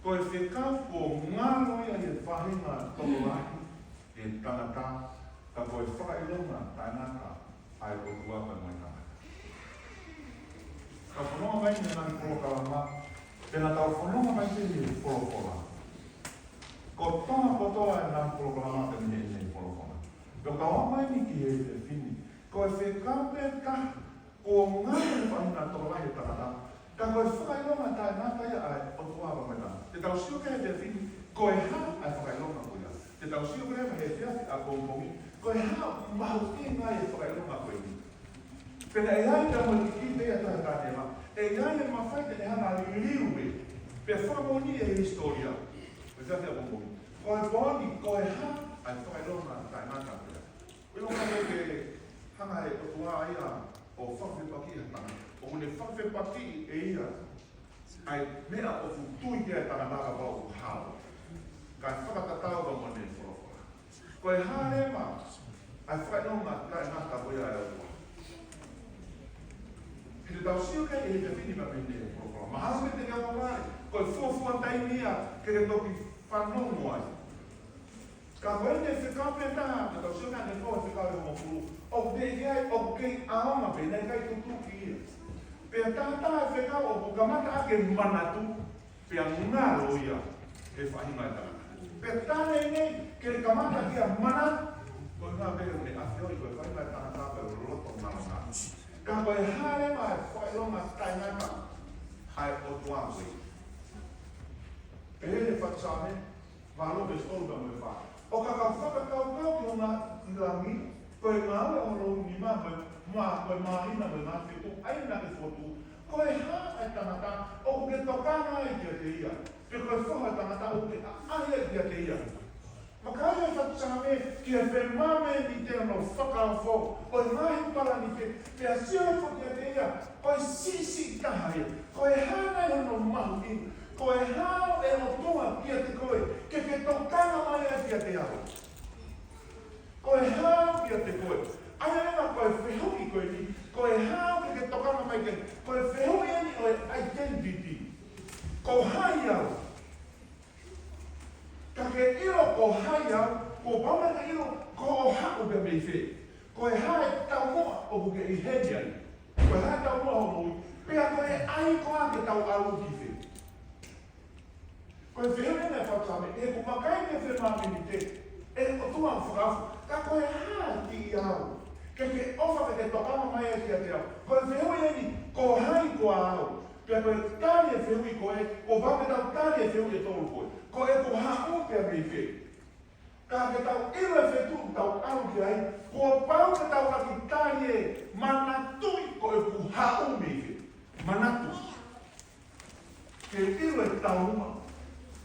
Koe whekau ko ngāroa ia e whahinga tolo lahi e tangata ka koe whakailonga tainaka ai o tuapa mai tangata. Ka whanonga mai ni nani polokalama, pena tau whanonga mai te ni polokola. Ko tonga kotoa e nani polokalama te ni polokola. Ko kawa mai ni ki e te whini, koe whekau pe ka ko ngāroa e whahinga tolo lahi e tangata ka koe whakailonga tainaka ia ai o tuapa mai tangata. Te tau siu kei te whini, koe ha ai whakailonga koe ia. Te tau siu kei he whiati a kōpongi, koe ha mahu i ngai e whakailonga koe ni. Pena e ai te amoi ki te a taha tātia ma, e ai e mawhai te hana liuwe, pe whamoni e historia, pe whiati a kōpongi. Koe pōni, koe ha ai whakailonga tainaka koe ia. Koe longa me ke hanga e otua ia o whawhepaki hatanga, o mune whawhepaki e ia, ai mea o futui kia e tangataka wau o hao. Kai whakatatau wa mone e whorofora. Koe hāre ma, ai whainonga kai ngata koe ai au. Ki te tau siu kei e te whini ma mene e whorofora. Ma hau me te ngā wangare, koe fuafua taimia ke te toki whanongo ai. Ka koe te whikau pe taha, te tau siu kei ne koe whikau e mokuru. O te iai o kei aonga pe, nei kai tutu ki ia. Pea tātā e whekau o pukamata ake manatu, pea ngaro ia e whahinga e tāna. Pea tāne nei, ke kamata kia mana, koe ngā pēru ne awhioi koe whahinga e tāna tāpea o roto mana ngā. Ka koe hāre mai whailonga tainaka, hai o tuāpui. E here whatsame, wālope stolga me whā. O ka whakakau ki o ngā ilangi, koe ngā ora o rou ni mā, koe māhina me ngā whitu, aina ke whotu, koe hā e tangata, o ke tokana e kia te ia. Pe koe whoha tangata o ke aia e kia te ia. Makai e whatusame ki e whemame ni te ano whakawho, o ngāhi para ni te, pe a sio e who kia te ia, koe sisi tahai, koe hāna e no mahu i, koe hāo e no tonga kia te koe, ke tokana mai e kia te ao. Koe hāo kia te koe. Aia ena koe whehoki koe ni, koe hāo ke tokana mai ke, koe whehoki ani o e identity. Ko hai au. Ka ke iro ko hai au, ko pamaka iro ko o hau ke mei whe. Koe hae tau moa o buke i hedi ai. Koe hae tau moa o mui, pia koe ai koa ke tau alu ki whe. Koe whehoki ena e whautame, e ko makai ke whemame ni te, e o tua whakafu, ka koe hae ki i au. Ke ofa ke tokama mai e kia te au. Koe whehui eni, ko hai koa au. Pea koe tāne e whehui koe, o wame tau tāne e whehui e tolu koe. Ko e ko hau pia mei whe. Ka ke tau ilo e whetu tau au ki ai, ko pau ke tau aki tāne e manatui ko e ku hau mei whe. Manatu. Ke ilo e tau ruma,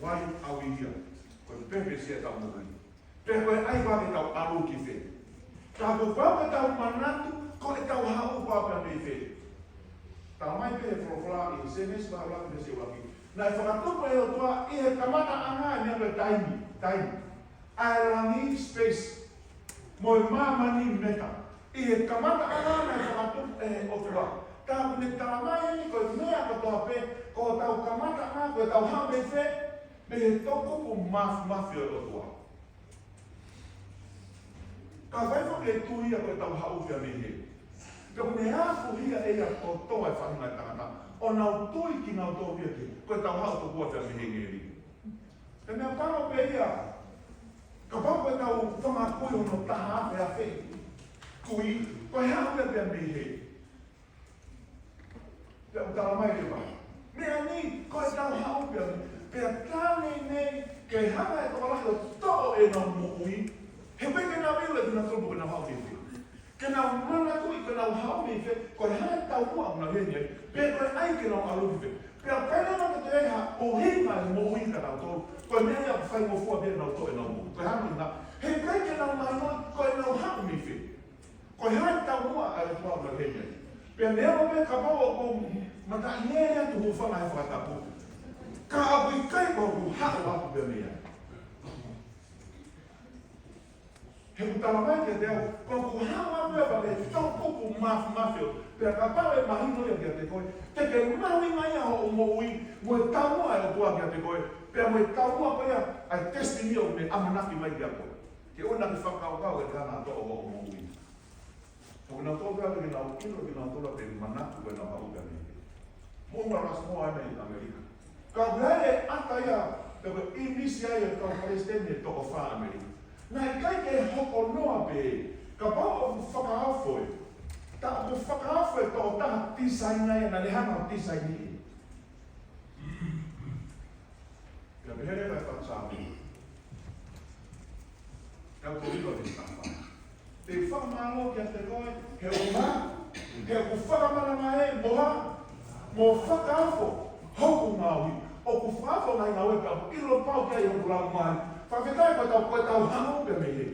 wai au i hia. Koe pepe sia tau muhani. Pea koe ai wame tau alu ki whe. Ka ko pau e tau manatu, ko e tau hau pāpea mei whe. Tā mai pe e whorofla i se mesi maha laki me se waki. Nai whakatupa e o toa i he kamata anga e mea koe taimi. Airangi space. Moi mamani meta. I he kamata anga nai whakatupa e o toa. Tā kune talamai ni koe mea katoa pe, ko tau kamata anga koe tau hau me whe, me he toko po mafi o toa. Ka whaifo ke tuia koe tau hau whia me he. Ka mune hafu hia e a o toa e whanunga e tangata. O nau tui ki nau tō whia ki, koe tau hau tō kua whia me he ngeri. Te mea pano pe ia, ka pau koe tau whanga koe ono taha pe a whei. Kui, koe hau whia pe a me he. Te au tala mai te wai. Mea ni, koe tau hau whia me. Pea tāne nei, ke hanga e tō lahi o tō e nau mokui, he weke nā wile tuna tōpu ke nau hau whia. Ke nau mana tui, ke nau hau me whe, koe hae tau mua una heni ai, pia koe ai ke nau alu whe. Pia kaina naka te eha, o hinga e mo ui ka nau tōru, koe mea ia whai mo fua bea nau tō e nau mua. Koe hanu ina, he kai ke nau mai mai, koe nau hau me whe. Koe hae tau mua a e tua una heni ai. Pia mea mo pia ka pao o kou, mata iere atu hu whanga e whakatapu. Ka apu i kai kou hu hau apu bea mea. he utala mai ke te au, ko ku hama pia pa le tau kupu mafio, pia ka pare mahino ia kia te koe, te ke maui mai a ho mo ui, mo e taumua e o tua kia te koe, pia mo e taumua koe ia, ai testimia o me amanaki mai kia koe. Ke ona ki whakaukau e tana to o mo ui. So kina tō pia ki nau ino ki nau tola te manaku e nau hau kia ni. Mōna ras moa nei Amerika. Ka ngare ata ia, te koe inisi ai e kau Palestine e toko wha Amerika. Nai kai ke hoko noa pe, ka pao o whakaafoe. Ta o whakaafoe tō taha tisai ngai na lehana o tisai ni. Ka pehere kai whatsāpi. Kau tōriko te whakaafoe. Te whakamalo kia te koe, he o ngā, he o whakamana mai e moha, mo whakaafo, hoku ngāwi, o ku whaafo ngai ngā weka, ilo pau kia i o kulau mai, whawhetai koe tau koe tau hango pe me he.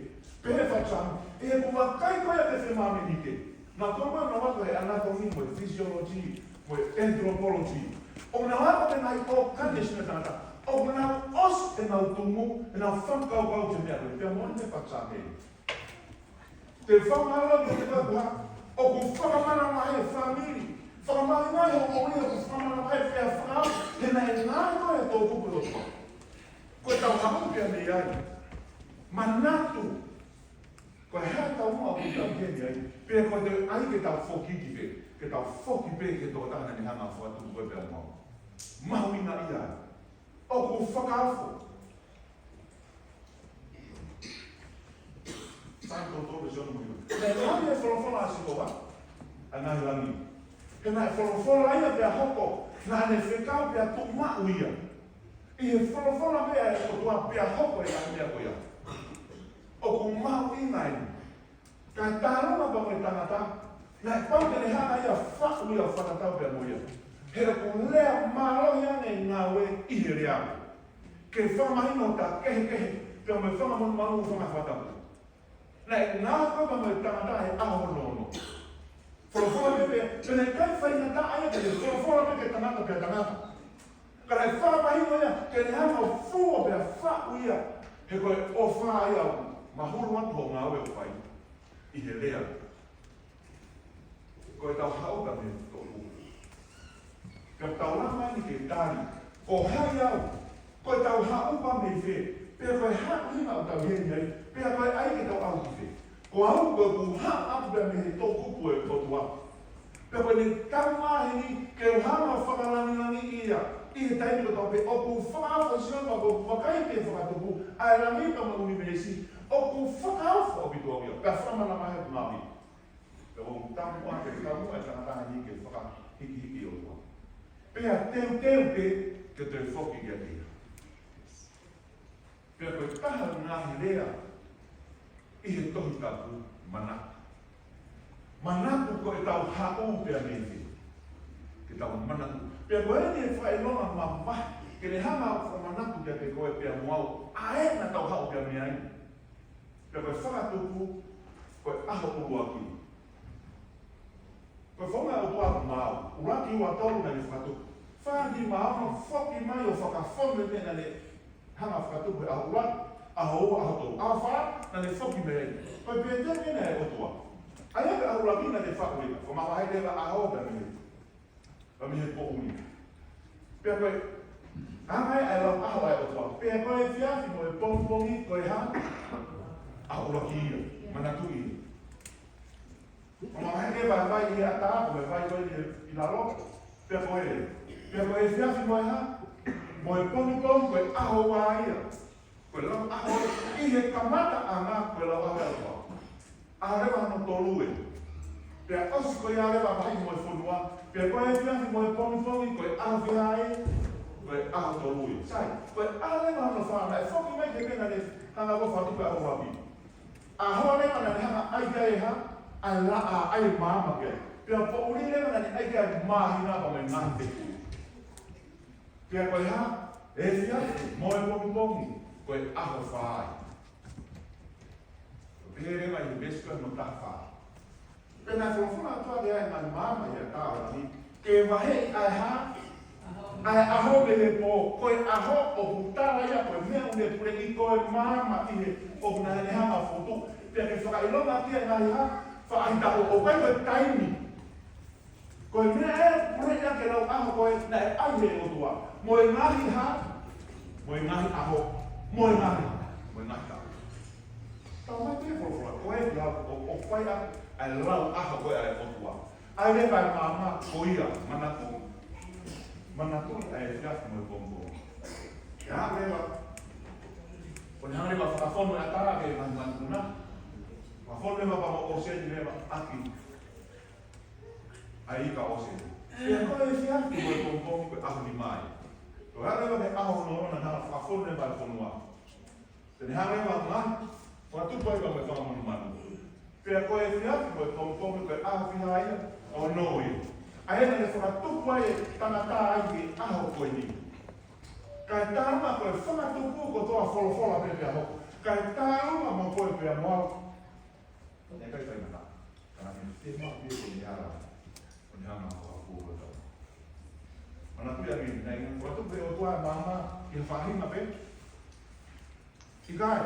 Pehe whachan, e he kuwa kai koe a te whemame nike. Nā tōma na wako he anatomy, mo e physiology, mo e anthropology. O na wako te ngai o condition e tangata. O na os e nau tumu, e nau whamkau te mea koe. Pea moa te whachan he. Te whamaro ki te wapua, o ku whakamana mai e whamiri. Whakamari mai o oi o ku whakamana mai e whea whakau, he nei ngāi koe e tō kupu roto. Koe tau hamu kia nei ai. Manatu. Koe hea tau mua ku tau kia nei ai. Pea koe te ai ke tau whokiki pe. Ke tau whoki pe ke tō tāna ni hanga whakatu koe pēr mau. Mahu ina ia. O ku whakaafo. Sai tō tō pe sionu mui. Nei langi e wholowhola a sikoa. A ngai langi. Ke nai wholowhola ia pea hoko. Nā ne whekau pea tō mau ia. I he wholowhola mea e o tua pea hoko e a mea koia. O ku mau inai. Kai tārona pa koe tangata. Nai pau te ne hana ia whau ia whanatau pea moia. He ku lea maro ia ne ngā we i he rea. Ke whamahino ta kehe. Pea me whamamonu manu whamawhatau. Nai ngā koe pa koe tangata he aho nono. Wholowhola pepe. Pene kai whainata aia te wholowhola pepe tangata pea tangata. Kara e whamahino ia, ke ne hana o fua pea whau ia, he koe o wha ia mahuru atu o ngā ue o whai, i he lea. Koe tau hauka me tōku. Ka tau rama ni ke tāri, ko hai au, koe tau haupa me whe, pea koe hau hina o tau heni ai, pea koe ai ke tau au ki whe. Ko au koe ku hau atu pea me he tōku pue totua. Pea koe ne tau mahini, ke o hana whakalangi ia, i he taimi ko tau pe, o ku whakaafo sioma ko wakai pe whakatupu, a e rangi pa mauni meisi, o ku whakaafo o bitu au ia, ka whamana mahe ku mahi. Pe o tamu a ke tamu e tanataha ni ke whakahiki o tua. Pea teu pe, ke te whoki kia tia. Pea koe taha ngahi rea, i he tohi tapu manatu. Manatu ko e tau hau pea mehi, ke tau manatu. Pea koe ni e whaelonga mamahi, ke ne hanga o manatu kia te koe pea muau, a e na tau hau pea mea ai. Pea koe whakatupu, koe aho uru aki. Koe whonga o tua mau, uraki ua tolu na ni whakatupu. Whandi maama whoki mai o whakawhome mena ne hanga whakatupu e aho uraki, aho ua aho tolu. Aho wha, na ne whoki mea ai. Koe pea te mena e o tua. Ai ake aho uraki na ne whakuina, ko mawa hai rewa aho pea mea. Wa mi he po uni. Pea koe, angai ai lau aho ai o tua. Pea koe whiawhi mo e pongpongi, koe ha, aho uraki ia, manatu ia. O mga heke vai i a tāko, me vai koe i lalo, pea koe e. Pea koe whiawhi mo e ha, mo e pongpongi, koe aho wā ia. Koe lau aho, i he kamata a ngā koe lau aho ai o tua. A rewa no tolu e. Pea osi koe a rewa mahi mo e whunua, pea koe whiawhi mo e pongpongi, koe aho whiai, koe aho tolu e. Sai, koe a rewa no whana, e whoki mai ke pena ne hanga ko whatupe aho wapi. A hoa rewa na ne hanga aika e ha, ai la a ai mama ke. Pea po uri rewa na ne aika e mahina pa me ngante. Pea koe ha, e whiawhi mo e pongpongi, koe aho whai. Pea rewa i besko no ta whai. Pena whonafuna atua de ai mani mama i a tāora ni, ke wahei ai ha, ai aho me he po, koe aho o putara ia, koe mea une pure i koe mama i he, o kuna he hama whotu. Pia ke whakailonga kia ngai ha, whakaita o kai koe taimi. Koe mea pure ia ke lau aho koe na ai he o tua. Mo e ngahi ha, mo e ngahi aho, mo e ngahi aho. Tau mai te wholofola, koe ki hau o whai ai lau aho koe ai o tua. Ai le pai mama koia, manatu ai whiafu mo e pompo. Ke hau lewa, o ni hanga lewa whakafono e atara ke manuna. Whakafono lewa pa o seni lewa aki. Ai ika ose. Pia koe e whiafu mo e pompo koe aho ni mai. Ko hau lewa ke aho no ona hanga whakafono lewa e whonua. Tene hanga lewa ngahi, whakatupa iwa me whakamonu manu. Pia koe e whiafu mo e pompo koe aho whiha ia. O no i. A hena le whakatupu ai tangata ai ki aho koe ni. Kai tāma koe whakatupu ko toa wholofola pepe aho. Kai tāma mo koe pia moa. E kai kai mata. Kana me te maa pia ko ni ara. O ni hanga ko a kua tau. Mana pia mi, nei whakatupu e o toa mama ki whahima pe. Ki kai.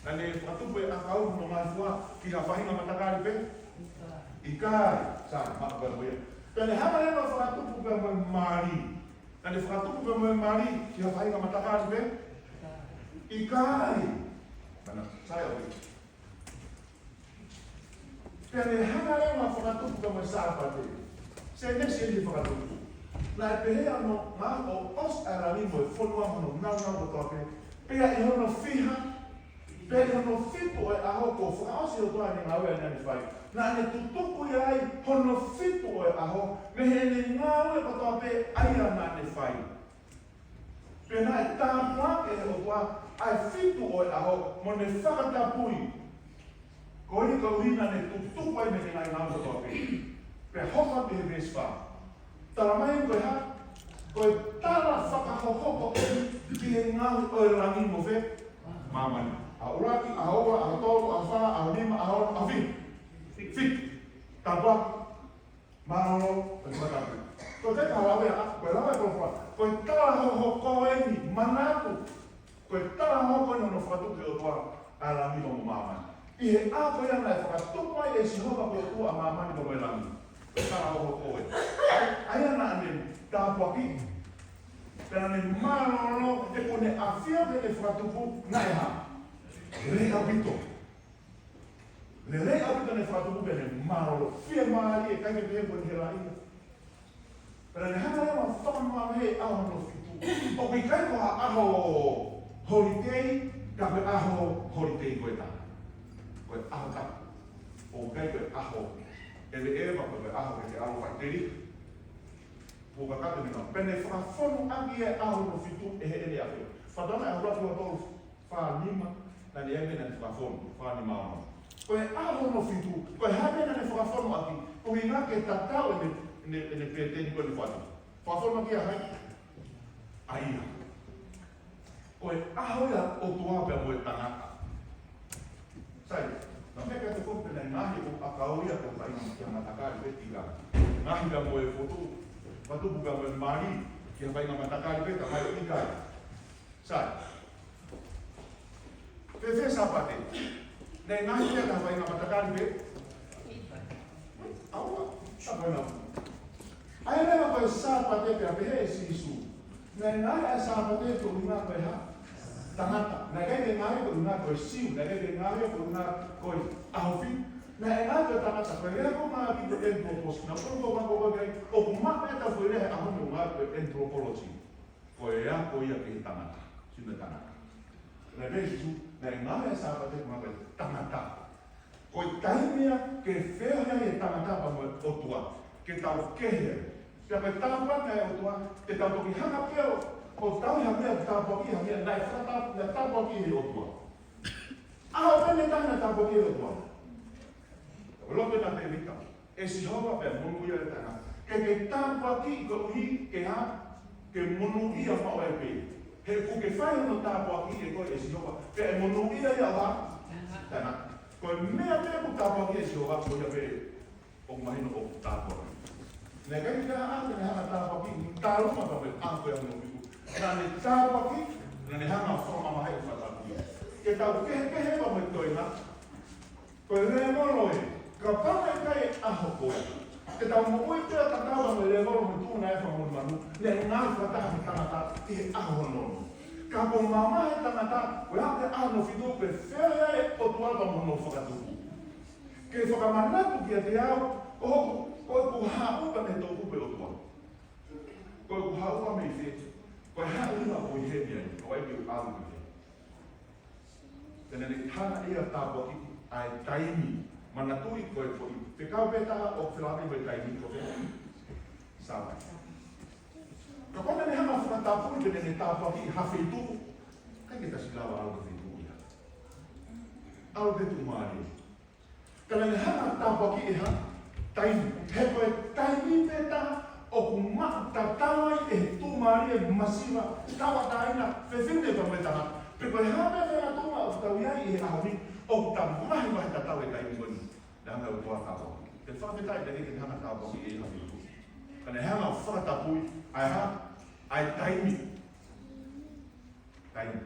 Nane whakatupu e a kau no mai fua ki whahima matakari pe. Ikai, sabe, maka berboia. Pene hama lena whakatupu pe moe mari. Nane whakatupu pe moe mari, ki ha whainga matakari pe? Ikai. Mana, sai oki. Pene hama lena whakatupu pe moe sāpate. Se nesi e whakatupu. Nai pehea no ngā o os arani moe whonua hono ngau o toa pe. Pea i hono whiha. Pea i hono whipo e aho ko whakaosi o toa ni ngā ue nani whai. Na ne tutuku i ai hono whitu o e aho, me he ne ngāu e katoa pe aia nā ne whai. Pena e tāpua e he o toa, ai whitu o e aho, mo ne whakatapui. Ko i ka uina ne tutuku ai me ne ngai ngāu katoa pe. Pe hoka pe he vespa. Tara mai koe ha, koe tara whakahohoko ki he ngāu o e rangi mo ve, mamani. A uraki, a hoa, a tolu, a wha, a lima, a horo, a whitu. Fit, tapua, maroro, e whakapu. Ko te kawawe a, koe lawe kofua, koe tala hoho koeni, manatu, koe tala hoho koeni no whakatuke o tua a lami o mamani. I he a koe ana e whakatuku ai e sihoka koe o tua a mamani o koe lami. Koe tala hoho koe. Ai ana ane tapua ki. Pena ne maroro, te kone a whia te e whakatuku na e ha. Rei a bito. Le rei apita ne whakatupu pe ne maroro, whia maari e kai me pehe koe hera ia. Pera ne hanga rewa whakamua he aho no whitu. O kui kai koha aho horitei, ka koe aho horitei koe ta. Koe aho ta. O kai koe aho. Ele ewa koe aho ke te aho whaiteri. O ka kate mina. Pene whakafonu aki e aho no whitu e he ene awhio. Whatana e huratu a tolu whanima, na ne eme na te whakafonu, whanima ono. Koe aho no whitu, koe hamena ne whakawhonu aki, koe ngā ke tatau ne pēteni koe ne whatu. Whakawhonu aki a hai? Aia. Koe aho ia o tuapea moe tangata. Sai, na meka te kope nei ngahi o akau ia koe tainga ki a matakari pe tika. Ngahi pia moe whotu, whatupu pia moe mari, ki a whainga matakari pe ta mai o ikai. Sai. Pepe sapate. Nei ngahi ia ka whainga matakari pe? Aua, sa koe nau. Ai lewa koe sāpate pia pehe e sisu. Nei ngahi a sāpate ko unga koe ha. Tangata. Nei kai te ngahi ko unga koe siu. Nei kai te ngahi ko unga koe ahofi. Nei ngahi koe tangata. Koe rea ko maa ki te anthropology. Na koe mako koe kai. O ku maa e ta koe rea e ahone unga koe anthropology. Koe rea ko ia ke tangata. Sime tangata. Nei rei sisu. Nei ngahi a sāpate ko unga koe tangata. Koe taimea ke whea e tangata pa moe o tua. Ke tau kehe. Pia koe tau pata e o tua. Te tau toki hanga peo. O tau ia mea tau poki ha mea. Nai whata na tau poki e o tua. Aho pene tana tau poki e o tua. Lope na te rika. E si hoa pe munu ia e tanga. Ke tau poki ko uhi ke ha. Ke munu ia mao e pe. He ku ke whai no tau poki e koe e si hoa. Ke e munu ia ia ha. Tana. Koe mea mea ku tau poki e si hoa. Koe ia pe. O mahino o tau poki. Nē kai ki kaha ake ne hanga tāpaki, tā ruma ka koe ākoe anu piku. Nā ne tāpaki, nā ne hanga whamamahai o whataki. Ke tau kehe pa moe toina, Ko le ngolo e. Ka pama kai aho ko. Te tau mo ui pia ka tawa me le ngolo mo tūna e whamu manu. Le ngā whataha tangata i aho nono. Ka po mama he tangata, ko hea te ano whidu pe whea e o tuapa mono whakatuku. Ke whakamanatu ki a te au, ko e ku haupa me tō kupe o tua. Ko e ku haupa me i whe. Ko e hea ua o i he mea ni, ko e ki u alu ki he. Tene ne hana ea tāpua ki ai taimi. Mana tui ko e po i whekau pētaha o whilawe mai taimi ko whea. Sāpai. Ka kona ne hama whakatapui tene ne tāpua ki hawhi tuku. Kai ke tasi lawa au ka whitu iha. Au te tu maari. Kana ne hama tāpua ki e ha. Taimi. He koe taimi pētaha o ku mata tawai e tu maari e masiva. Tawa taina whewhine pa mwetaha. Pe koe hame whea tuma o tau iai e ahoni. O ta mahi mahi ta tau e taimi moni. Nanga o toa tāpua. Te whawhetai te ke hana tāpua ki e hawhi tuku. Kana hama whakatapui ai ha. Ai taimi. Taimi.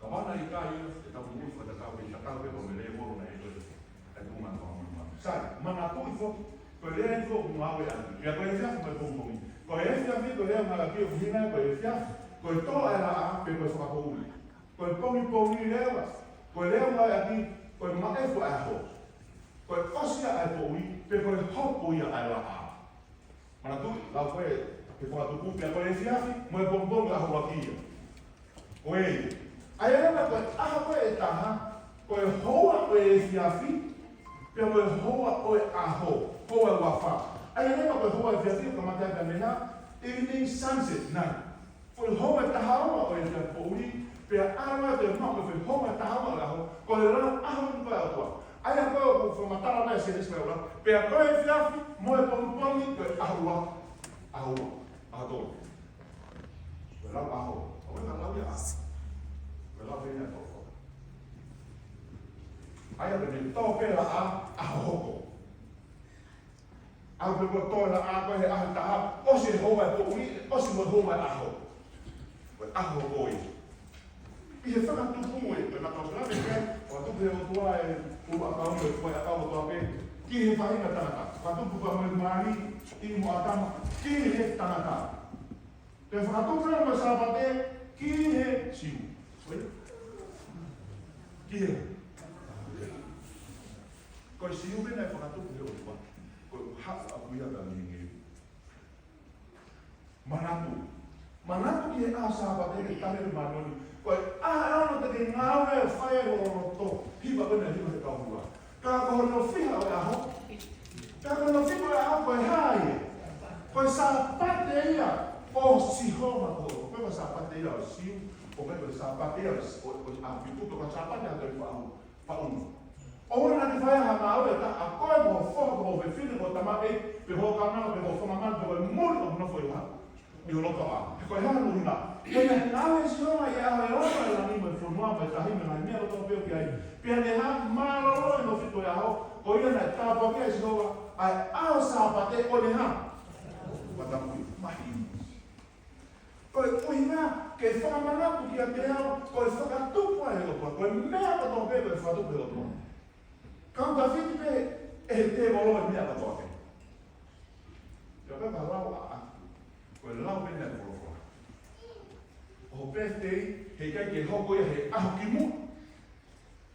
Ka wana i kā iu, te tau mui whatatau e tatau e o me le moro na e tote. Ai tūma kua mui. Sai, mana tui fo, ko e lea i fo o mwawe anu. Ia ko e whiafu mai pōmpongi. Ko e whiafu ko lea mara ki o whina, ko e whiafu, ko e tō ai la a, pe ko e whakapouri. Ko e pongi lewa, ko e lea mai aki, ko e maefo ai ho. Ko e osia ai pōui, pe ko e hopo ia ai la a. Mana tui, lau koe, ke whakatuku, pia ko e whiafu, mo e pōmpongi aho wakia. Ko e, ai ena ko e aha koe e taha, ko e hoa o e whiafu, pia mo e hoa o e aho, hoa e wafa. Ai ena ko e hoa e whiafu, ka matai ka mena, evening sunset night. Ko e hoa e tahawa o e whiafu pōuri, pia awa te mama ko e hoa e tahawa o aho, ko e rana aho ni koe atua. Ai a koe o whamatara mai se nesme ora, pia koe e whiafu, mo e pōmpongi, ko e ahua, ahua, aho. Ko e lau aho, o e ka lau ia aho. Lau vena tōwha. Ai ape ne tō pēra a hoko. Au pe ko tōra a koe he aho taha, osi e hoa e pōuri, osi mo hoa e aho. Koe aho koi. I he whakatupu e, pe na tō rame kei, o tupu he o tua e ua kaunga e koe a kau o tō pe, ki he whahinga tanaka. Whakatupu ka mai maari, i mo atama, ki he tanaka. Te whakatupu e mo sāpate, ki he siu. Kia. Koe siu mena e whakatupu he o tua. Koe haka a kuia ka mingi. Manatu. Manatu ki he a sāpate ke tahere manoni. Koe ano te ke ngāwe e whae o roto. Hiwa wena hiwa he kaurua. Ka koho no whiha o e aho. Ka koho no whiha o e aho koe hae. Koe sāpate ia o sihoma koho. Koe ma sāpate ia o siu. O me koe sāpate ia o apitu. Koe sāpate ia koe whaunu. O wana ki whae ha ngā ore ta a koe mo whoka ko me whine ko tamake. Pe ho kānau, pe ho whamamanu, pe koe mori o mnowho i ha. I o loto a. He koe hana nuri nā. He me ngāwe sioma i aho e opa i lani mai whunua mai tahime ngai mea roto peo ki ai. Pia ne ha māroro i no whito i aho. Ko ia nei tāpua kia sioma ai ao sāpate o ne ha. Watamui, mahi. Koe uhinga ke whakamanapu ki a te ao, koe whakatupu ai o tua. Koe mea kato pe koe whakatupu ai o tua. Kau ka whiti pe e te molo e mea kato ake. Ia pepa lau a aku. Koe lau pene e korokoa. O birthday, he kai ke hoko ia he aho ki mua.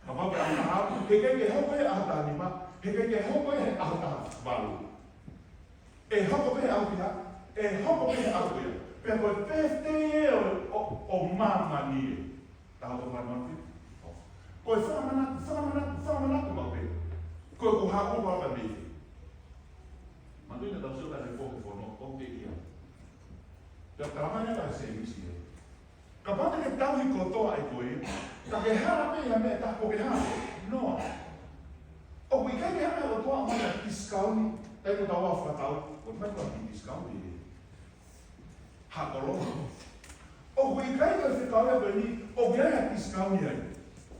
Ka mape aho taha, he kai ke hoko ia aho taha nima, he kai ke hoko ia he aho taha walu. E hoko pe aho ki ha, e hoko pe aho ia. Pea koe birthday e o mama ni e. Taha to whai mawhi. Koe whamanatu mape. Koe ko hako waka me. Manduina tau suka ne poke whono, o te ia. Pea karamanya ka se misi e. Ka pata ke tauhi kotoa ai koe, ka ke hara pe ia mea tako ke hara. No. O kui kai ke hara o toa mai a kiskauni, tai ko tau a whakatau, o mai kua ki kiskauni e. Hakoro. O kui kai ka whikau e peni, o kia ia kiskauni ai.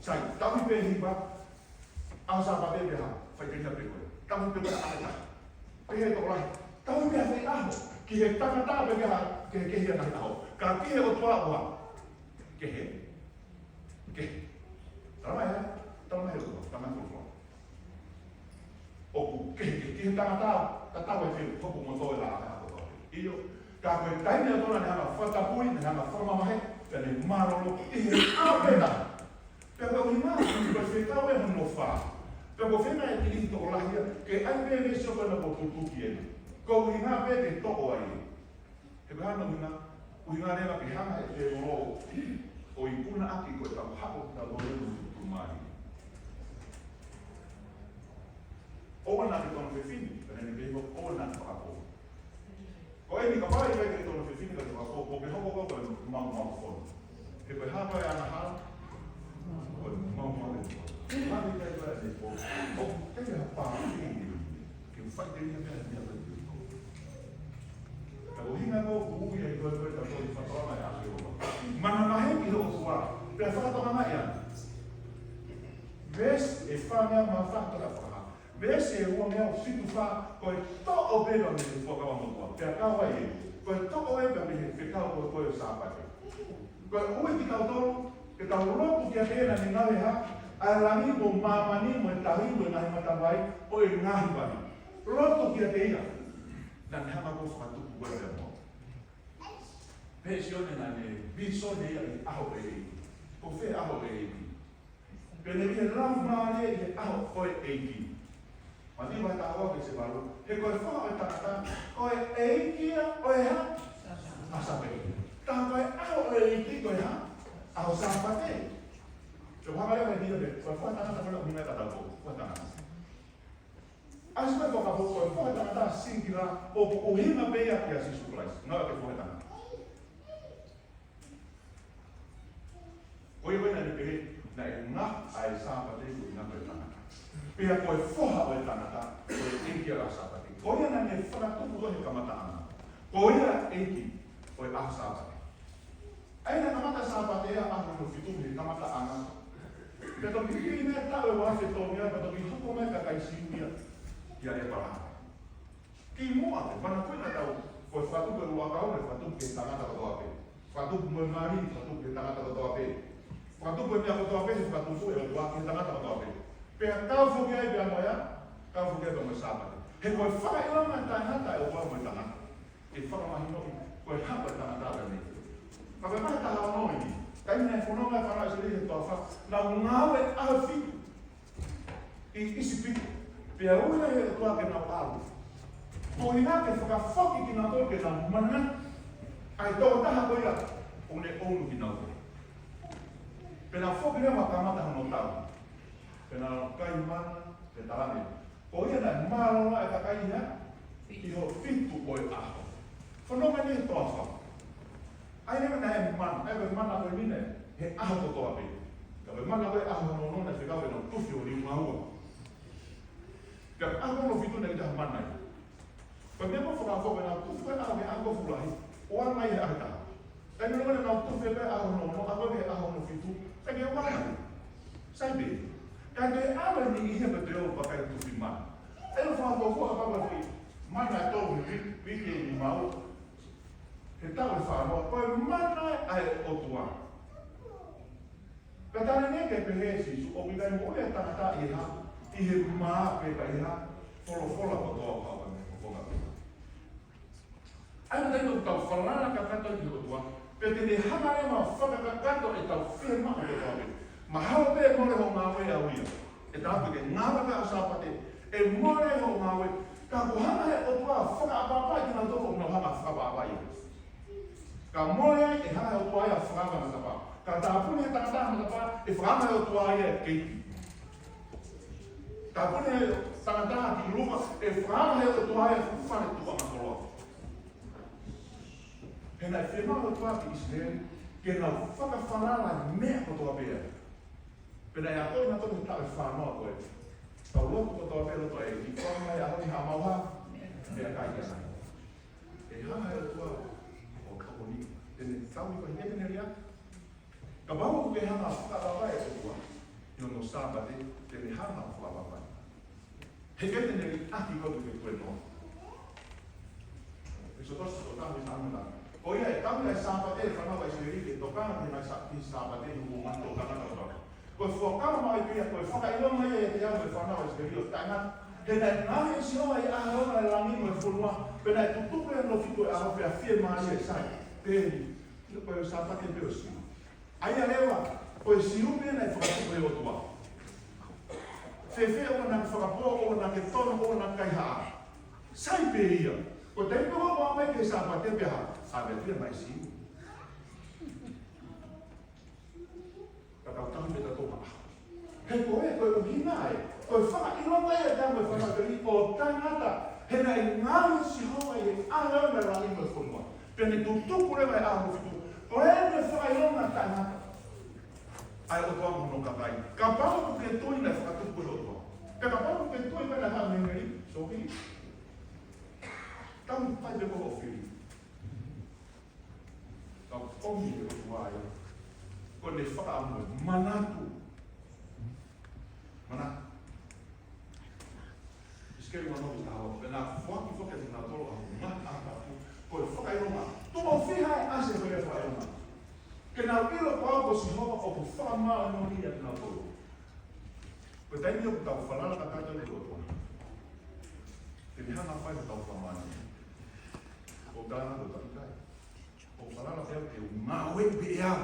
Sai, tauhi pe hipa, au sāpate pe ha, whai kenia pe koe. Tauhi pe koe ahe tahi. Pe he tōrai, tauhi pe hawhi aho, ki he tangata pe ke ha, ke he kehia nahi aho. Ka ki he o tua ua, ke he. Taramai he, Tala mai o tama ko. O ke tangata tatawe ke ko mo to la ha ko. Iyo ka ko tai ni to na ha fata pui na ha forma mai pele marolo e apena. Pero ni ma ko se tawe no fa. Pero fena e tili to la hia ke ai be ve so ko na ko tu ki ko ni na be ke to o ai. E ba no na uinga reba ke hanga e ro o ikuna aki ko ta hako ta lo tu mai. O na ke tono fefini, pero ni bebo o na ka ko. Ko e ni ka pai ke tono fefini ka ko ko ke ho ko ko mau fo. Ke pe ha pa ana ha. Ko mau mau. Ma ni ka ba de ko. O ke ha pa ni. Ke fa de ni ka ni ba. Ka o hinga ko ku ya ko ta ko fa to na ya ko. Mana ma he ki ho ko. Pe fa to ma ya. Ves e fa ma fa to la fa. Vese e ua mea o situ wha, koe to'o beba me te whakawa motua. Pea kawa e, koe to'o eba me te whekau koe koe o sāpate. Koe ue ki tau tolu, ke tau ropu ki a pēna ni ngawe ha, a rangi mo mamani mo e tahimu e ngahi matawai, o e ngahi wani. Ropu ki a te ia, na ni hama ko whakatuku koe pea mo. Pea sione na ne, biso ne ia i aho e eiki. Ko whe aho e eiki. Pea ne kia lau maare i aho koe eiki. Mati vai ta awa ke se baru. He koe wha e takata, koe eikia o e ha? Asape. Tā koe aho o eiki koe ha? Aho sāpate. Te whaka leo e hira me, koe wha tangata koe o hina kata ko. Wha tangata. Asi koe whaka ho koe wha tangata singira o hina pea ki a sisu Christ. Nā ke wha tangata. Koe wena ni pehe, na e ngā ai sāpate ko ina koe tangata. Pea koe whoha o e tangata, koe eiki a sāpate. Koe ana ne whakatuku koe he kamata ana. Koe a eiki, koe a sāpate. Aina kamata sāpate ea ana no whitu he kamata ana. Pea toki kiri mea tau e wafe tōmia, pea toki huko mea ka kaisiunia, ia e paraha. Ki mua te, mana koe na tau, koe whatuku e rua kau, e whatuku ke tangata kotoa pe. Whatuku moe mari, whatuku ke tangata kotoa pe. Whatuku e mea kotoa pe, he whatuku e rua ke tangata kotoa pe. Pea kau whuki ai pia moia, kau whuki ai pia moe sāpate. He koe whakailama tai hata e o koe moe tangata. E whakamahi noi, koe hapa e tangata ata nei. Ma koe mahi taha noi ni, kai nei whanonga e whanau se rehe toa wha, na ngāwe aho whitu. I isi whitu. Pea ua he o toa ke nau alu. Ko i ngā ke whakawhoki ki nā toi ke nā mana, ai tō taha koe la, o ne onu ki nau toi. Pena whoki rewa kamata hano tau. Pena kai mana, te tarane. Ko ia nai marona e takai ia, i ho whitu o e aho. Whanonga ni e toa wha. Ai newa nai mana, ai koe mana koe mine, he aho to toa pe. Ka koe mana koe aho no nona e whikau e nau tuwhi o ni maua. Ka aho no whitu nei taha mana i. Koe mea mo whakawhoka e nau tuwhi e aho me ango fulahi, o ana mai e ahe taha. Kai nuna mene nau tuwhi e aho no no, a koe me aho no whitu, kai ke wana i. Sai be. Kai te awe ni i hepa te o pakai tuwhi mana. E no whakawhoka a kawa fi, mana e tōu wiki ni mau, he tau e whanoa, koe mana ai o tua. Ka tane ne ke pehe sisu, o ki kai mo e tangata i ha, i he maa pepa i ha, wholo ko toa hawa me ko whonga. Ai na teino tau whanana ka kato i o tua, pe te ne hana e ma whakakato e tau whie maka o tua me. Ma hao pe more ho ngā wea au ia. E tāpu ke ngā waka a sāpate, e more ho ngā wea, ka kuhana he o tua whakaapapa i tina toko no hana whakaapapa ia. Ka more e hana he o tua ia whakanga na tapa. Ka tāpune he tangata na tapa, e whakanga he o tua ia e keiti. Tāpune he tangata ki lupa, e whakanga he o tua ia whane tuka matoloa. He nai whenua o tua ki Israel, ke nau whakawhanala mea ko toa pēr. Pena e atoi na toki tae whanoa koe. Tau loku ko toa pēr o toa e, i whangai a honi ha mauha, mea kai kia. E hana e tua o kaponi, tene tau i koe hene ria. Ka wahu ku ke hana whakawawai e tua, i ono sāpate, tene hana whakawawai. He kete neri aki kotu ke koe no. E so tosu o tahu i nāmena. O ia e tamu e sāpate e whanau e se rike, tokana te mai sāpate i huku manto o kanaka o toa. Koe whakara mai pia, koe whakailonga ia te au e whanau e skeri o tanga. He nei ngāre si hoa i ahona e rangi mo e whulua, pe nei tutupe e no whiko e aho pe a whie maari e sai. Pēni, koe o sāpake peo si. Aia lewa, koe si upe nei whakatupe o tua. Whewhe o nang whakapo o nang e tono o nang kai haa. Sai pe ia, ko te ipo o mai ke sāpate pe haa, sāpe pia mai si. Kakau tahu me ta toha. He koe o hina e, koe whakailonga e te ame whanakari o tangata, he nei ngāri si hoa e ahau me rangi mo e whunua. Pene tutuku rewa e aho whitu, koe me whakailonga tangata. Ai o toa mono kakai. Ka pāku ke tui nei whakatuku e o toa. Ka pāku ke tui pēnā hā mengari, soki. Tamu pai te koho whiri. Ka whongi e o toa e. Ko ne whakaamu e manatu. Manatu. Iskeri mano i taho. Pēnā whaki whakati ngā tolo ahu. Ngata atu. Ko e whakailonga. Tō whiha e ase koe e whakailonga. Ke nā ilo pāu ko si hoa o ku whakamā no ni atu ngā tolo. Ko taimi o ku tau whanara ka kātou ni o toa. Te ni hana whai ka tau whamāni. O tāna ko tau kai. O whanara whea te ngā wei pe ea.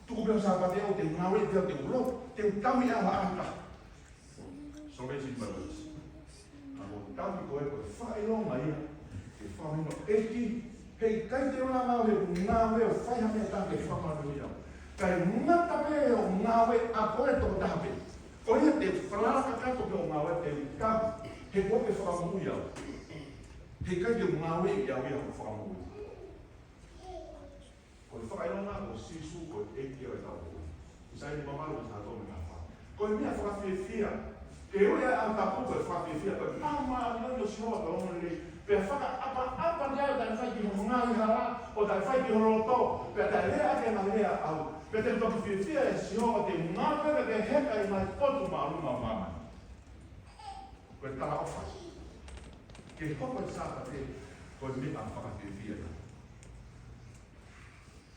Tuku pēo sāpate au te ngā wei pēo te ulo. Te utawi awa ata. So rei si marus. Ako tawi koe koe whailonga ia. Te whamino eti. Hei kai te ona ngā wei ngā wei o whaiha mea tāke whamano ia. Kai ngata pē o ngā wei a koe toko tāpe. Ko ia te whanara kato pēo ngā wei te kapu. He koe ke whakamu ia. Hei kai te ngā wei ia wei ako whakamu ia. Koe whakailonga o sisu koe eti o e tau koe. Isai ni mamaru i tātou me ngā wha. Koe mea whakawhiawhia. Te oia au tāpū koe whakawhiawhia. Koe pāma nani o sihoa ka ono nei. Pea whaka ni au tai whai ki ho ngāhi hara, o tai whai ki ho roto. Pea tai lea ake na lea au. Pea te toki whiawhia e sihoa te ngāpere te heka i mai potu ma aluma māma. Koe tala ofa. Ke hoko e sāpa te, koe mea whakawhiawhia.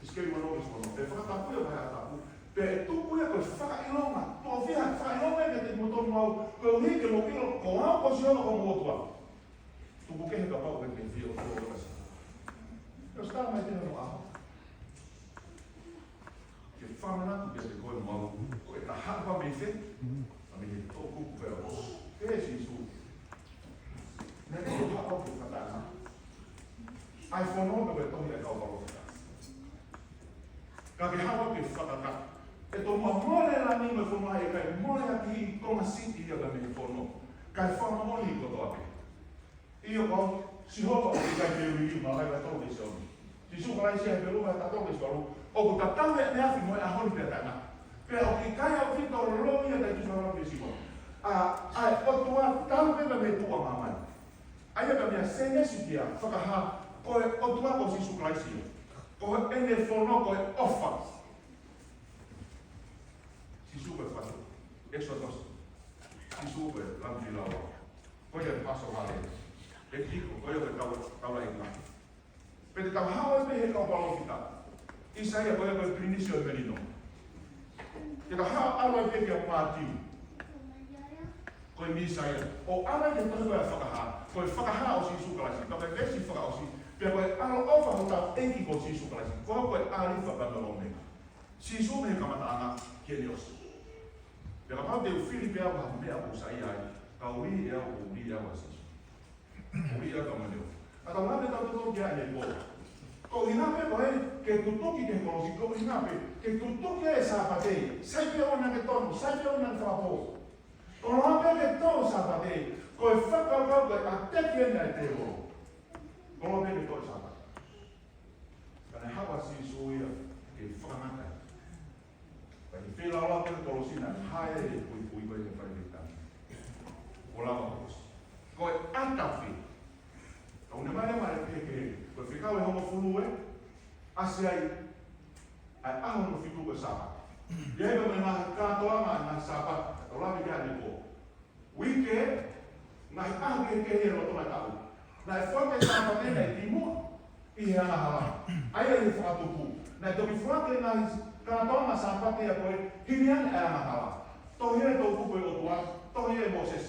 Iskeri mano is kono. Pe whakatapu e vai atapu. Pe tupu e koe whakailonga. Tō whiha whakailonga e te motonu au. Koe uhi ke mokilo, ko au ko sihoa ko motua. Tupu kehe ka pau e te whio o tō rasa. Eo stara mai tēnā no aho. Ke whamana ku ke te koe mau. Ko e ta hapa me whe. A me he tōku pēo. Ke si su. Nē te hapa ku whatana. Ai whono me koe tohi e kau palo whita. Ka ke hawa ke whatata. E tō mamore la ni me whono ai e kai more aki i konga siti ia ka me whono. Kai whamamoni ko tō ake. Iyo kau, si hopa o te kai te ui ma kai kai tōke si onu. Si suka lai si hai peru kai ta tōke si onu. O ku ta tawe ne afi mo e ahoni pia tana. Pea o ki kai au fito o lomi e tai tu sa rapi si mo. Ai, o tua tau pepe me tua mamai. Ai eka mea senge si kia, whakaha, koe o tua ko si suka lai si. Koe ene whono koe ofa. Si suka e whatu. Exodus. Si suka e lampi lawa. Koe e paso hale. E tiko, koe o te taula i ngā. Pe te tau hawa e me he kau palo whita. Isaia koe o prinisio e menino. Te ka hawa awa e peke o Mātiu. Koe mi Isaia. O awa e tohu e whakaha. Koe whakaha o si sukalasi. Ka koe vesi whakaosi. Pea koe alo ofa ho tau eki ko si sukalasi. Koe koe ari whakamelo me. Si su me kamata ana kene osi. Pea ka pau te u Filipe au ha mea o sa ia ai. Ka ui e au o ui au a si. Ui ia ka maneo. A ka ngāpe tau tuto kia e po. Ko inape ko e ke tutoki ke kolosi. Ko inape ke tutoki e sāpatei. Sai pe ona ke tonu, sai pe ona ke whapo. Ko ngāpe ke tonu sāpatei. Ko e whakakau koe a teki ena e te oro. Ko ngāpe ke tonu sāpatei. Kane hawa si suia ke whakangatai. Kani whila ola pe kolosina hae e pui koe ke wharemitani. Ko lawa kosi. Ko e atawhi. Kau ne mai mai peke. Ko whikau e hongo fulu e. Ase ai. Ai aho no whitu ko sapa. Iei me ngā kātoa ngā sapa. Tau lawi kia ne ko. Wike. Ngā aho ke he roto mai tau. Ngā e whake sapa nena e timu. I he ana hala. Ai e whakatupu. Nā toki whake ngā kātonga sāpate a koe, hinian e angahala. Tohi e tō kupu e o tua, tohi e Moses.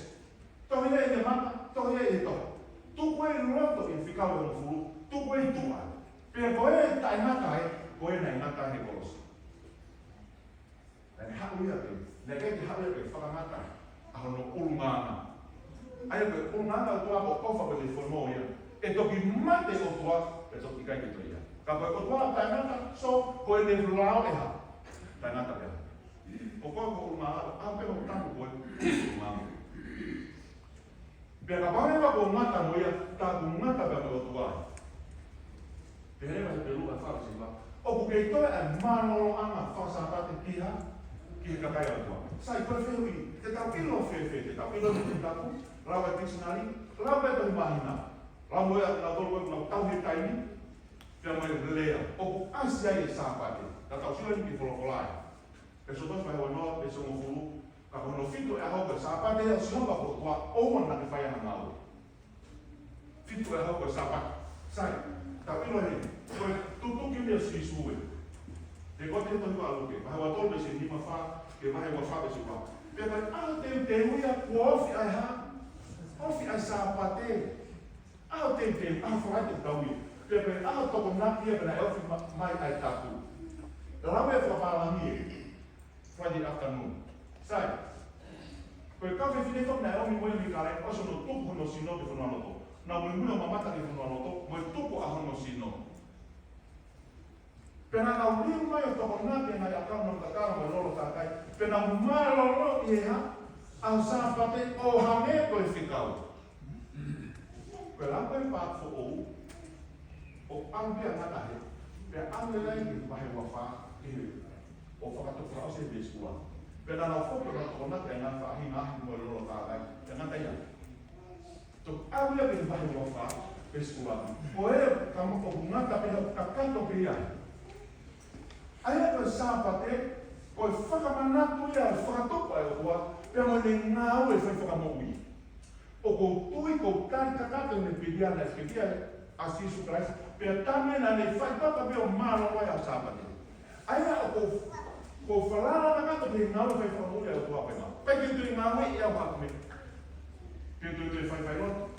Tohi e te mata, tohi e tohi. Tuku e roto i whikau e mofuru, tuku e tua. Pea koe e tai ngata e, koe nei ngata he kolosi. Nā haku ia te, nā kei te haku ia te whakamata, ahono urunganga. Ai koe urunganga o tua ko kofa ko te whono ia. E toki mate o tua, e toki kai te ia. Ka koe o tua tai ngata, so koe ne rao e ha. Tai ngata e ha. O koe ko urunganga, a pēo tangu koe, urunganga. Pea ka parewa ko ngata mo ia, tā ku ngata pēo o tua. Pea rewa he peru a whakasiwa. O ku kei toe e mānoro anga whakasātate ki ha, ki he kakai o tua. Sai koe whehui, te tau kilo whewhe, te tau kilo te taku, rau e dictionary, rau e tohi mahina. Rau moe atu nā tolu e kuna tau he taini, pea moe lea. O ku asia e sāpate, ka tau sila ni ki wholokolai. E so tos pahewa noa, e so ngofuru, ka kono fitu e ahau ka sāpate, e sinonga ko tua, ouan na te whaiana ngāu. Fitu e ahau ka sāpate. Sai, tau ilo he, koe tutuki mea sisue. Te kote tohi wa aluke, pahewa tolu e se nima wha, ke pahewa wha e se wha. Pea kai, aho te uia, kua ofi ai ha, ofi ai sāpate. Aho te aho whai te tau ia. Pea kai, aho toko naki e pena e ofi mai ai tāku. Rau e whapārangi e. Friday afternoon. Sai, koe kawhi whine whak nai omi moe mi kare, oso no tuku hono sino te whanua noto. Nā mui muna mamata ki whanua noto, moe tuku a hono sino. Pena nau liu mai o toko nāke ngai a kau nau takara moe lolo tākai, pena maroro i e ha, au sāpate o hange koe whikau. Koe lampa i pātfo ou, o ambia ngatahe, pea ambelai ki wahe wawha i hui. O whakatoku rao se beskua. Pena nau whoka rao toko naka e ngā whaahi ngāhi moe lolo tākai, te ngata ia. Tok awia ki wahe wawha beskua. O e kamoko ngata pena kakato pe ia. Aia koe sāpate, koe whakamanatu ia, whakatopa e o tua, pea moe ne ngāu e whai whakamoi. O ko tui ko kai kakato ne pidiana e whikia a Sisu Christ, pea tamena ne whai papa peo mālo wai a sāpate. Aia o ko whalana kakato ne ngāu e whai whakamoi e o tua pena. Peki tui ngāu e au hakame. Pea tui whai roto.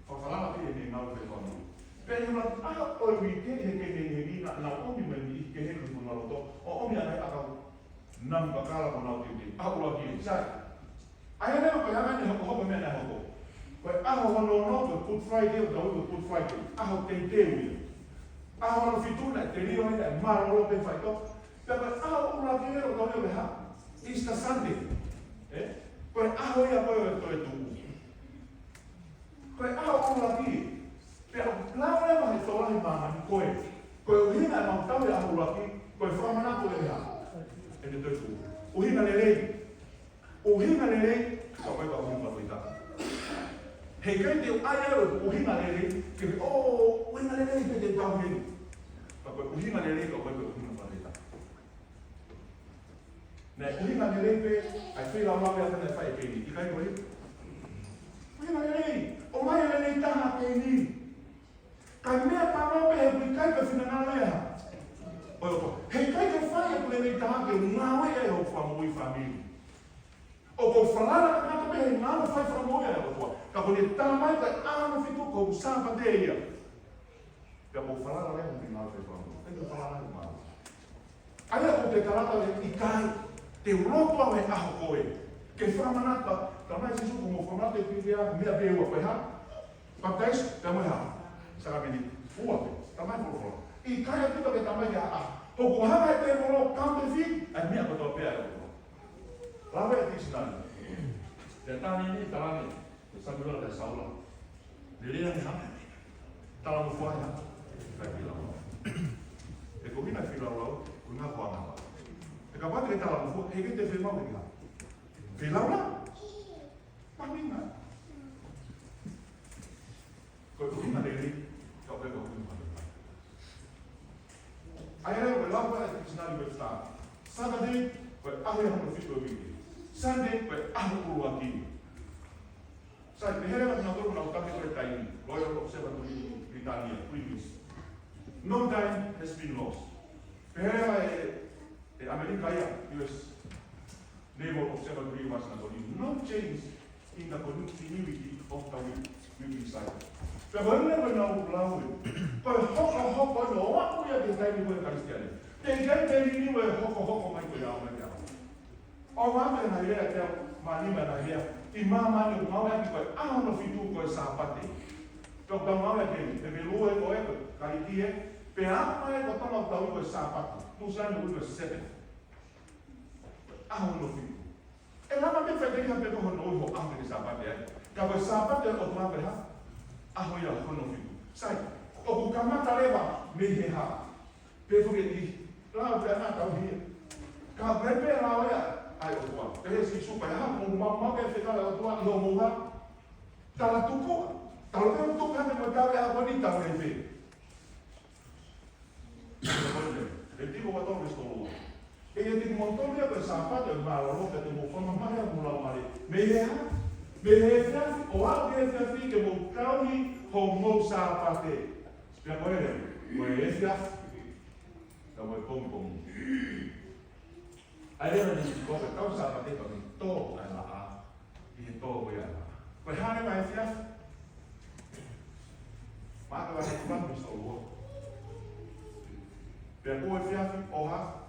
Whalana pia ne ngāu e whai whakamoi. Pea yuna aha oi wike he ke he rina na omi me ni ke he kutu na roto o omi anai akau nam bakala ko na uti a ua ki sai ai nei ko yana ni hoko me na hoko ko aho hono no ko Good Friday o ko Good Friday aho te wi aho no fituna te rio ni maro lo pe faito pero aho ua ki ro do le ha Easter Sunday ko aho ia ko to e tu ko aho ua ki pero lao le mai tola ni mama ni koe. Koe uhina e mau tau e ahuraki, koe whakamanato le mea. E te tōku. Uhina le rei. Uhina le rei, ka koe ka uhina koe taka. Hei kei te ai au uhina le rei, ke uhina le rei te tau hei. Ka koe uhina le rei, ka koe ka uhina koe taka. Nei uhina le rei pe, ai whila mawe a tene whai kei ni. I kai koe? Uhina le rei. O mai le rei taha kei ni. Kai mea parope he pui kai ka whina ngā lea. Oi oto, hei kai ka whai e pule nei taha ke ngā wea e o whamui whamiri. O ko whalana ka kata pe hei ngā whai whamui e o tua. Ka pune tā mai kai āno whitu ko sāpa te ia. Ka po whalana lea hei ngā whai whamui. Hei ka whalana hei ngā. Aia ko te karata le i kai, te roto au he aho koe. Ke whamanata, ka mai sisu ko mo whamanata e pirea mea beua koe ha. Baptise, te mo ha. Saka meni fuate, tamai folo. I kaya tuta ke tamai ya a. Hoko hama e te moro counterfeit, ai mea koto pea e o. Lawe e dictionary. Te tani ni talani, te sabula te saula. Le rea ni hame. Tala mo fuaya. Kai pila. E ko hina pila lau, ko ngā kua ngā. E ka pati ke tala mo fuaya, heke te whemau te ngā. Pila ula? Pahminga. Ko hina le rea. Ai reo koe lapa e dictionary koe tā. Saturday, koe ahu e hono whitu e wiki. Sunday, koe ahu uru a kini. Sai, me here watu na toru na utake koe taini. Royal Observatory Britannia, Queen's. No time has been lost. Perhera America US Naval Observatory was no change in the continuity of the weekly cycle. Pero when no lawe, hoko no wa kuya de tai ni ko Kristiane. Te kai ni we hoko mai ko ya mai ya. O wa me na ile te mani me na ile. I mama ni mau ya ko no fitu ko sapate. To ka mau ya ke me lu e ko e kai tie. Pe a mai ko tono tau ko sapate. Tu sa ni ko 7. No fitu. E lama me fai que pe ko no ho a me sapate. Ka ko sapate o ma pe ha. Ahoya hono fitu. Sai, o bukamata leva meheha. Pe fogeti, la vena ta hi. Ka pepe la oya ai o tua. Pe si supa ha mo mamma ke feta la tua no mo ha. Ta la tuko. Ta lo que tu kan mo ta a bonita o fe. El tipo va todo esto. E ti montone per sapato e malo che te mo fa mamma ya mo la mare. Meheha Behefia o abefia fi que mo kauni ho mo sapate. Spia moere, moefia. Da mo pom. Ai le ni ko ka sapate to to ala a. I to bo ya. Ko hane mai fia. Ma ka va ku ban so wo. Per ko fia o ha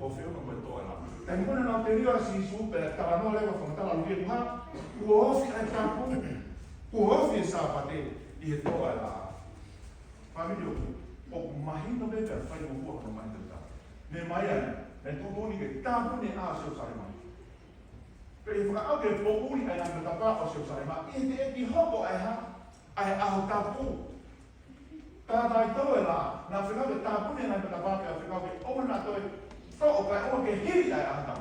o fio no to ala. E quando non anteriore si supera, stava non leva con tala lui ma kuofi ataku kuofi sapate e to ala. Famiglia o mahino be per fare un po' mai da. Ne mai ne tu doni che tanto ne ha se usare mai. Per il fatto che popoli ai anche da pa o se usare ma e di hobo ai tapu. Ta dai to la na fino che tapu ne na da pa che fino che o na to so o che hiri ai anda.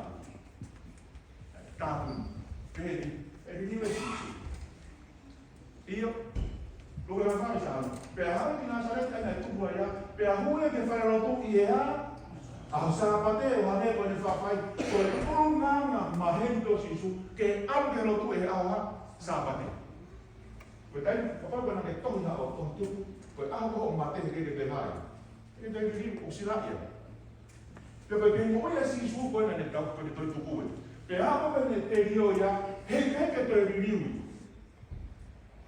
Tapu. Vedi, e mi dice io lo che fare sai, per anche Nazareth è tu vuoi per amore che fare lo tu ia a sapate o ane con il fai con una mahendo sisu che anche lo tu e a sapate. Quindi poi quando che torna o tu poi algo mate che deve fare. E devi dire usilaia. Perché noi sisu poi nel campo di tu tu. Per algo che te dio ya che te review.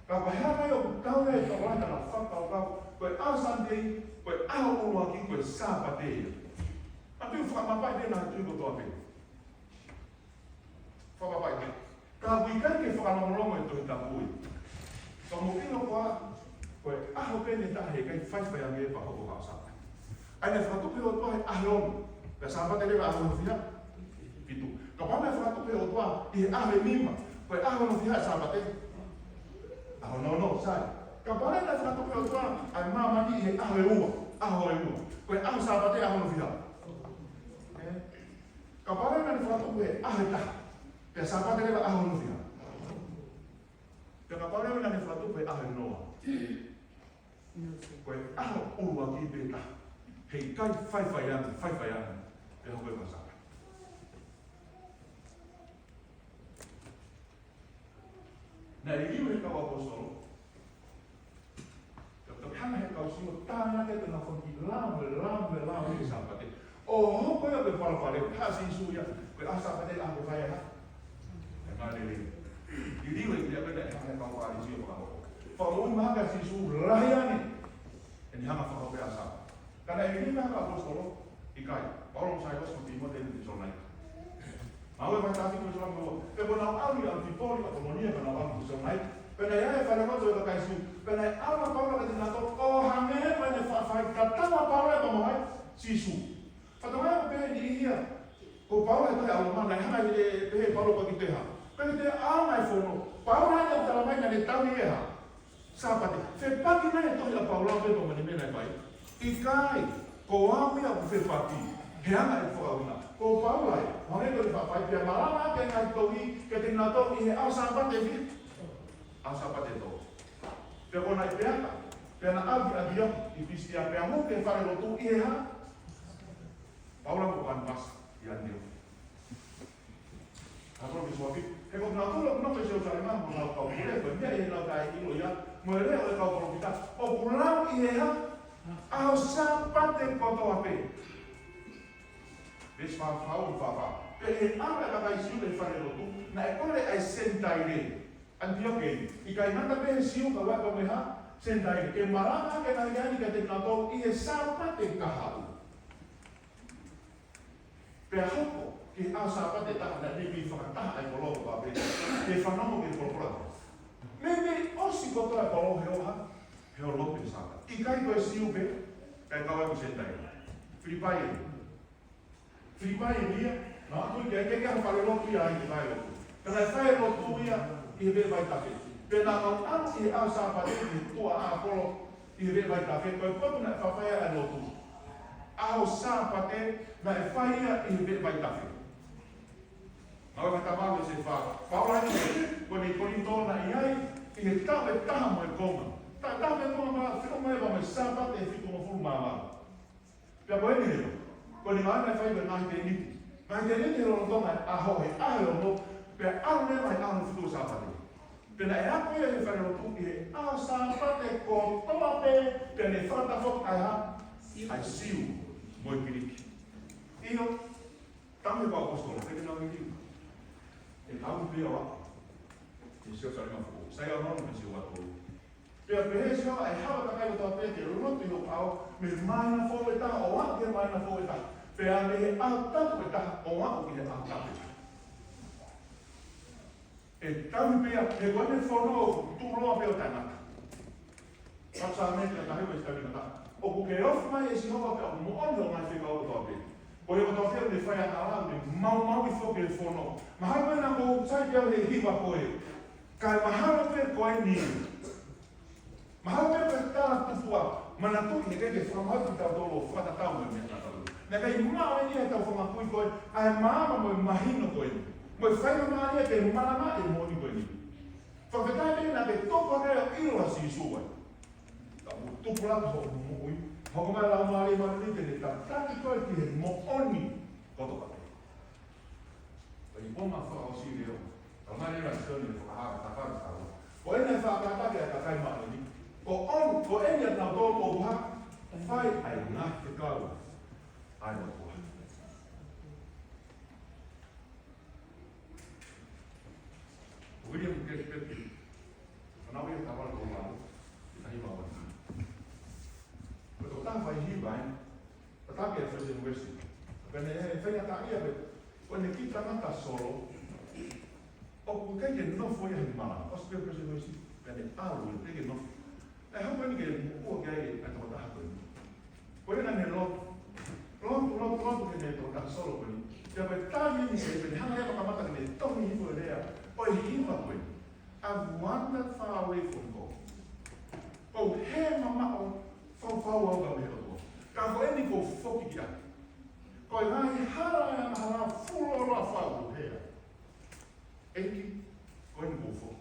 Kalau hari yang kau ni orang dalam fakta kau asante, kau lagi sahabat dia. Tapi fakta apa dia nak cuba tu apa? Fakta apa dia? Kalau ikan ke fakta orang itu tidak boleh. Kalau mungkin kau ni tak hekai fight bayang dia bahawa kau sahabat. Ada fakta tu ahlon, sahabat dia ahlon dia itu. Kalau ada fakta tu dia ahlon lima, ahlon dia sahabat dia. No, sai. Kapare na sa to ko ai mama ni e ahleua. Ko am sabate ahlo via. Kapare na sa to ko ahleta. Pe sabate le ahlo via. Pe kapare na sa to ko ahloa. Ko ahlo uwa ki beta. Hei kai fai yan. Pe ho ko sa. Na riu e kau apostolo. Tapi hana he kau sino tanya ke na fonti lambe sapate. Oh, ko ya be pare ha si suya. Ko asapate la ko vai ha. E male ri. Riu e dia beda ha kau pare si ko. Pa mo ma ka si su rahayani. En hama fa ko asa. Kana ini na ka apostolo ikai. Paulo sai ko Timote di sonai. Mau vai tafi ko sono mo. Pero na ali al vittoria ko monia na banco so mai. Pero ya fare mo so ka isu. Pero ala Paulo ka dinato o hame ma ne fa kata ma Paulo ko mo hai sisu. Fato mai pe di ia. Ko Paulo ka ala ma na hama pe Paulo ko kiteha. Pero te ama e fono. Paulo na ta mai na tawi ia. Sapate. Fe paki na to ya Paulo pe mo ne na pai. Ikai ko ami a fe paki. Hea e whakauna. Ko Paulai, hone ko whapai pia marama ke ngai tohi ke te nato i he au sapate vi. Au sapate to. Te kona i peaka, pia na abi adia i pistia pia mo ke whare lotu i he ha. Paula ko panpas i andio. Ako mi suapi. Ke ko nato lo no ke se usare ma mo na ko mire ko dia i na kai i lo ya. Mo re o ka ko pita. O pulau i he ha. Ao sapate koto ape. Ves fa. Pe ala ka kai siu e fare lo tu. Na e kore ai sentaire. Antioque. I kai nanda pe siu ka wa ka meha sentaire. Ke marama ke na yani ka te nato I e sapate kahau. Pe hoko ke ao sapate taha na nebi whakataha ai koloko ka pe. Ke whanongo ke kolokora. Me osi koto e kolo heoha. Heo lope saka. I kai koe siu pe. Kai kawai ko sentaire. Filipai ia, no, tu que quer fazer logo ia aí vai logo. Pela fé logo ia e vê vai tá feito. Pela não antes a sapato de tua a colo e vê vai tá feito. Quando na fé é logo. A sapato na fé e vê vai tá feito. Agora vai acabar você fala. Fala aí, quando ele torna e aí e tá muito como. Tá muito como mas fica mais vamos sapato e fica como formava. Já foi mesmo. Quando vai fai per mantenere. Mantenere lo toma a hoi, a lo per alle mai a futuro sapate. Per la poi di fare lo tu e a sapate con tomate per le fatta foc ai siu moi piric. Io tammi qua apostolo, perché non mi dico. E a un pio e se sarà una fu. Sai o non mi si va tu. Per esempio, ai hava kai to pete lo non ti ao me mai na foeta o anche mai na foeta. Per andare a tapeta o a che a tapeta. E tammi per quando forno tu lo avevo tanto. Faccia mettere la questa vita. O che offre e si va per un modo mai fica o dopo. Poi io to fare di fare a mau di fuoco il forno. Ma hai una sai che le riva poi. Kai mahalo per coi ni. Mahalo per tala tu tua. Ma na tu che fa mal di tavolo fa da tavolo mi ha na kai mau ni ta fa ma kui koi ai mama mo mahino koi mo fai ma ni ke mama e mo ni koi fa vetai be na ke to ko re ilo si suwa ta tu pula so mo ui ho ko la ma ri ma ni te ta ki koi ki mo oni ko to ka pa ni poma fa o si leo ta ma ni ra so ni fa ta fa ko ene fa ka ka kai ma ni ko ene na do ko ha fai ai na te ka ai no tua. William Shakespeare, não ia acabar com o lado, está aí mal. Porque estava aí bem, estava aqui a fazer um versículo. Quando ele fez a tarefa, quando ele quita não solo, ou porque ele não foi animado, os meus personagens, quando ele porque ele não. É como ele o que é a toda a coisa. Quando ele não Pronto che ne torna solo quelli. Cioè per tagli di sempre, non è una mamma che torni in quella, poi hiva quelli. I've wandered far away from God. Oh, hey mamma, from far away from God. Quand vous êtes au fond qui a. Quand il va y avoir full la favo here. Eki, quand il go fond.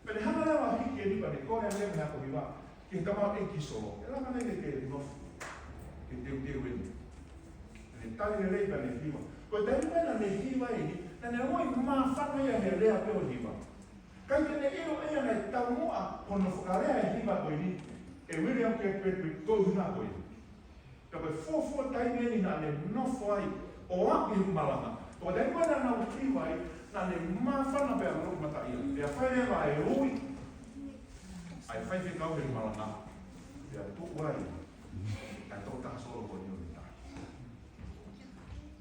Per il hanno la hiki e per il cuore a lei na con va. Che stava eki solo. E la non è che no. Che te win. Tali le per le hiva. Ko dai na le hiva e na ne mo ma fa no ya he le a pe o hiva. Kai te ne ero e na ta mo a kono fukare a hiva ko ni e William ke pe ko na ko ni. Ka pe fo tai ni na le no foi o a bi malama. Ko dai na hiva na le ma fa na pe a ro mata ia. E a fa le va e ui. Ai fai fi ka o malama. Ya tu wai. Ai to ta solo ko ni.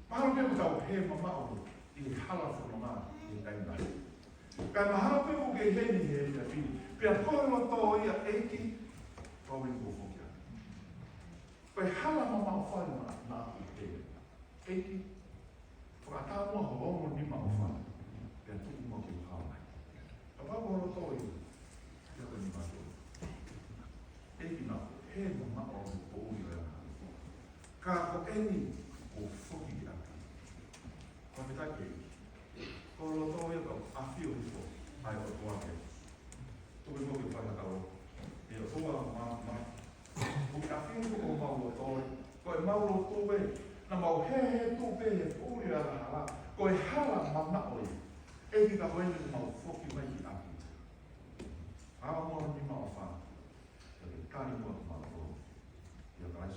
Mahalo pe tau he mama o I hala fo mama I taina. Ka mahalo pe o ke he ni he ta fini. Pe a kono to ia eki ko wi ko fo kia. Pe hala mama o fa na te. Eki fo ata mo ho mo ni ma o fa. Pe tu mo ke hala. Ka pa ko to I. Ya ko ni ma to. Eki na he mama o o ia. Ka ko eni o fo kia. Komitake, kolo to yo a fio fo, ai o to ake. Tu me moke fa na karo. E o to ma. O a fio ko ma o to. Ko ma o to we, na ma he tu be e o ri ala. Ko hala ma na o. E di ka ho ni ma fo ki mai aki. A mo ni ma fa. E ka ni mo ma fo. Yo ka